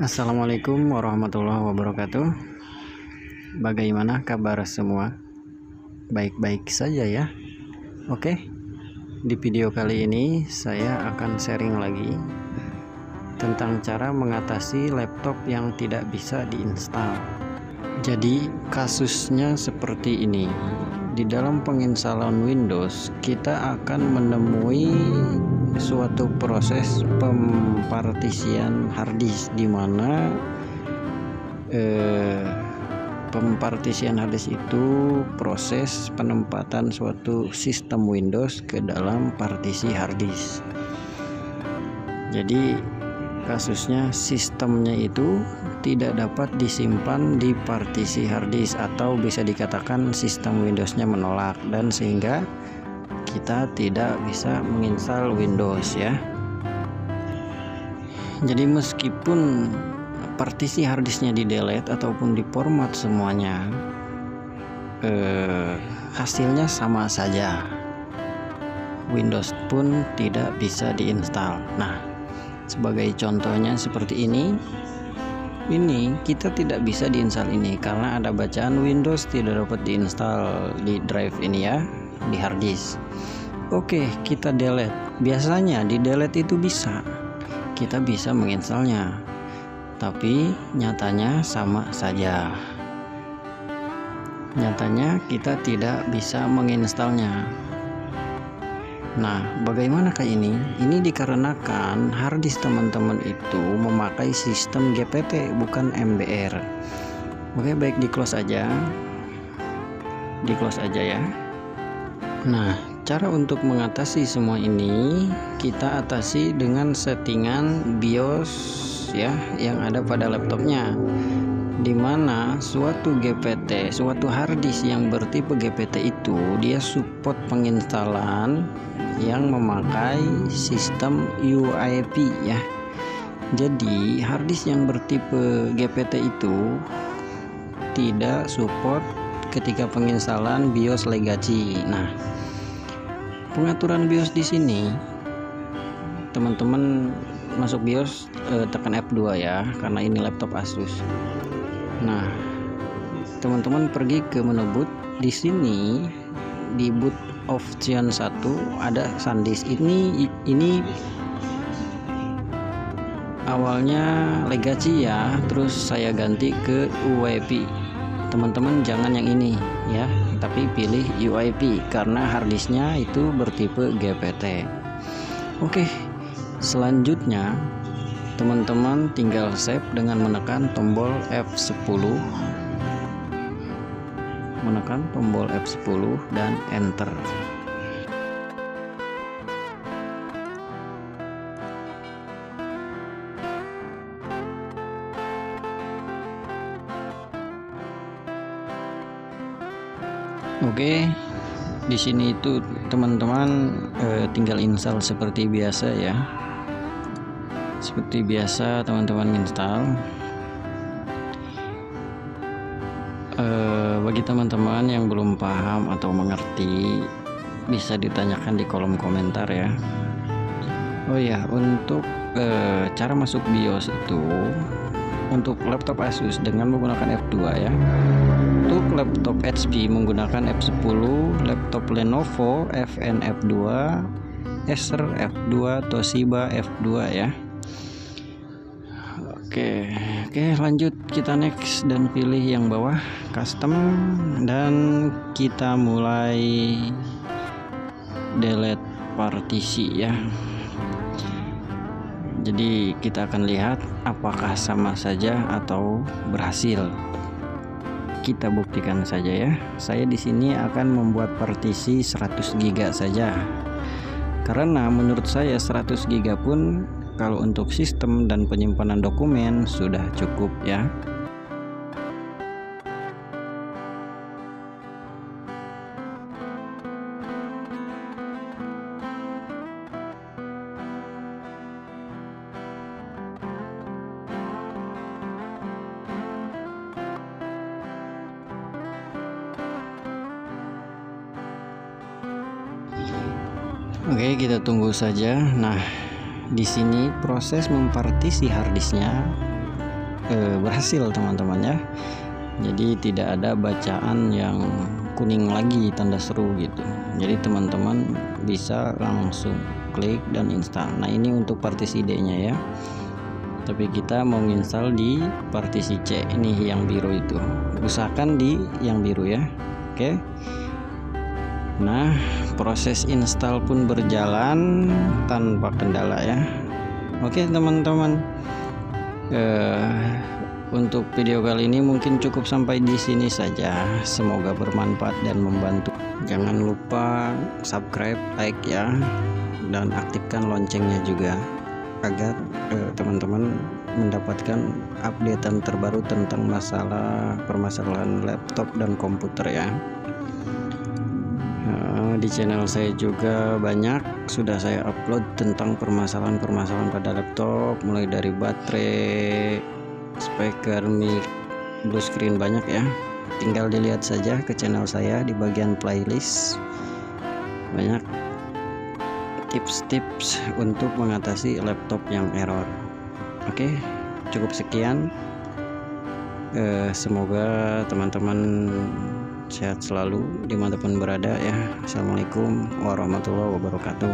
Assalamualaikum warahmatullahi wabarakatuh. Bagaimana kabar semua? Baik-baik saja ya. Oke, di video kali ini saya akan sharing lagi tentang cara mengatasi laptop yang tidak bisa diinstal. Jadi kasusnya seperti ini. Di dalam penginstalan Windows, kita akan menemui suatu proses pempartisian harddisk, di mana pempartisian harddisk itu proses penempatan suatu sistem Windows ke dalam partisi harddisk. Jadi kasusnya sistemnya itu tidak dapat disimpan di partisi harddisk, atau bisa dikatakan sistem Windowsnya menolak, dan sehingga kita tidak bisa menginstal Windows ya. Jadi meskipun partisi harddisknya di delete ataupun diformat semuanya, hasilnya sama saja, Windows pun tidak bisa diinstal. Nah, sebagai contohnya seperti ini kita tidak bisa diinstal ini karena ada bacaan Windows tidak dapat diinstal di drive ini ya, di harddisk. Oke, kita delete. Biasanya di delete itu kita bisa menginstalnya, tapi nyatanya sama saja. Nyatanya kita tidak bisa menginstalnya. Nah, bagaimanakah ini? Ini dikarenakan harddisk teman-teman itu memakai sistem GPT, bukan MBR. Oke, baik, di close aja ya. Nah, cara untuk mengatasi semua ini kita atasi dengan settingan BIOS ya yang ada pada laptopnya, dimana suatu GPT, suatu harddisk yang bertipe GPT itu dia support penginstalan yang memakai sistem UEFI ya. Jadi harddisk yang bertipe GPT itu tidak support ketika penginstalan BIOS legacy. Nah, pengaturan BIOS di sini, teman-teman masuk BIOS, tekan F2 ya, karena ini laptop Asus. Nah, teman-teman pergi ke menu boot. Di sini di boot option 1 ada SanDisk. Ini awalnya legacy ya, terus saya ganti ke UEFI. Teman-teman jangan yang ini ya, tapi pilih UEFI karena harddisknya itu bertipe GPT. Oke, selanjutnya teman-teman tinggal save dengan menekan tombol F10, dan enter. Oke, di sini itu teman-teman tinggal install seperti biasa ya. Seperti biasa teman-teman install. Bagi teman-teman yang belum paham atau mengerti, bisa ditanyakan di kolom komentar ya. Oh ya, untuk cara masuk BIOS itu untuk laptop Asus dengan menggunakan F2 ya. Untuk laptop HP menggunakan F10, laptop Lenovo FN F2, Acer F2, Toshiba F2 ya. Oke, lanjut, kita next dan pilih yang bawah custom, dan kita mulai delete partisi ya. Jadi kita akan lihat apakah sama saja atau berhasil. Kita buktikan saja ya. Saya di sini akan membuat partisi 100 GB saja. Karena menurut saya 100 GB pun kalau untuk sistem dan penyimpanan dokumen sudah cukup ya. Oke, kita tunggu saja. Nah, di sini proses mempartisi harddisknya berhasil teman-teman ya. Jadi tidak ada bacaan yang kuning lagi tanda seru gitu. Jadi teman-teman bisa langsung klik dan install. Nah ini untuk partisi D-nya ya. Tapi kita mau install di partisi C, ini yang biru itu. Usahakan di yang biru ya. Oke. Nah proses install pun berjalan tanpa kendala ya. Oke teman-teman. Untuk video kali ini mungkin cukup sampai di sini saja. Semoga bermanfaat dan membantu. Jangan lupa subscribe, like ya, dan aktifkan loncengnya juga agar teman-teman mendapatkan updatean terbaru tentang permasalahan laptop dan komputer ya. Di channel saya juga banyak sudah saya upload tentang permasalahan pada laptop, mulai dari baterai, speaker, mic, blue screen, banyak ya. Tinggal dilihat saja ke channel saya di bagian playlist, banyak tips-tips untuk mengatasi laptop yang error. Oke, cukup sekian. Semoga teman-teman sehat selalu dimanapun berada ya. Assalamualaikum warahmatullahi wabarakatuh.